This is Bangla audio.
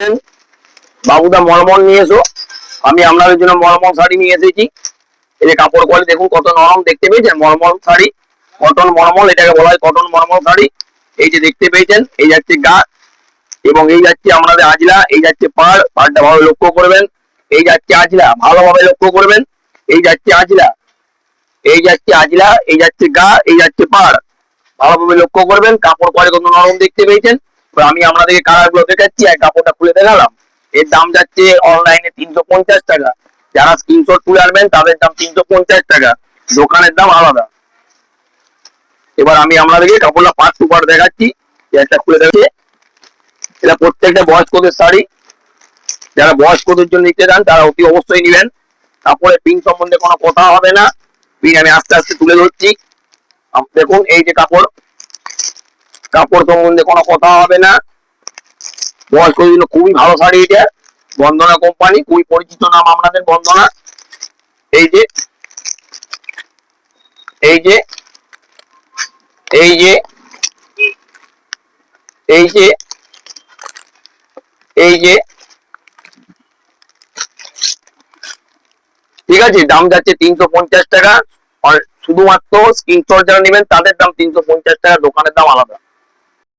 বাবুদা মলমল নিয়ে এসো। আমি আপনাদের জন্য মলমল শাড়ি নিয়ে এসেছি। এই যে কাপড় কোয়ালিটি দেখুন কত নরম, দেখতে পেয়েছেন? মলমল শাড়ি, কটন মলমল, এটাকে বলা হয় কটন মলমল শাড়ি। এই যে দেখতে পেয়েছেন, এই যাচ্ছে গা এবং এই যাচ্ছে আপনাদের আজলা, এই যাচ্ছে পাড়, পাড়টা ভালো লক্ষ্য করবেন। এই যাচ্ছে আজলা, ভালোভাবে লক্ষ্য করবেন। এই যাচ্ছে আজলা, এই যাচ্ছে আজলা, এই যাচ্ছে গা, এই যাচ্ছে পাড়, ভালোভাবে লক্ষ্য করবেন। কাপড় কোয়ালিটি কত নরম দেখতে পেয়েছেন। আমি আপনাদেরকে কালার গুলো দেখাচ্ছি, আর কাপড়টা খুলে দেখালাম। এর দাম যাচ্ছে অনলাইনে 350 টাকা। যারা স্ক্রিনশট তুলে আনবেন তাদের দাম 350 টাকা, দোকানের দাম আলাদা। এবার আমি আপনাদেরকে কাপড়টা পার্ট টু পার্ট দেখাচ্ছি। একটা খুলে দেখাচ্ছি, এটা প্রত্যেকটা বয়স্কদের শাড়ি। যারা বয়স্কদের জন্য নিতে চান তারা অতি অবশ্যই নেবেন। কাপড়ের পিন সম্বন্ধে কোনো কথা হবে না, পিন আমি আস্তে আস্তে তুলে ধরছি। দেখুন এই যে কাপড়, কাপড় সম্বন্ধে কোনো কথা হবে না। বয়স্কদের জন্য খুবই ভালো শাড়ি এটা, বন্দনা কোম্পানি, খুবই পরিচিত নাম আপনাদের বন্দনা। এই যে এই যে এই যে এই যে এই যে ঠিক আছে, দাম যাচ্ছে 350 টাকা। আর শুধুমাত্র স্ক্রিনশট যারা নেবেন তাদের দাম 350 টাকা, দোকানের দাম আলাদা।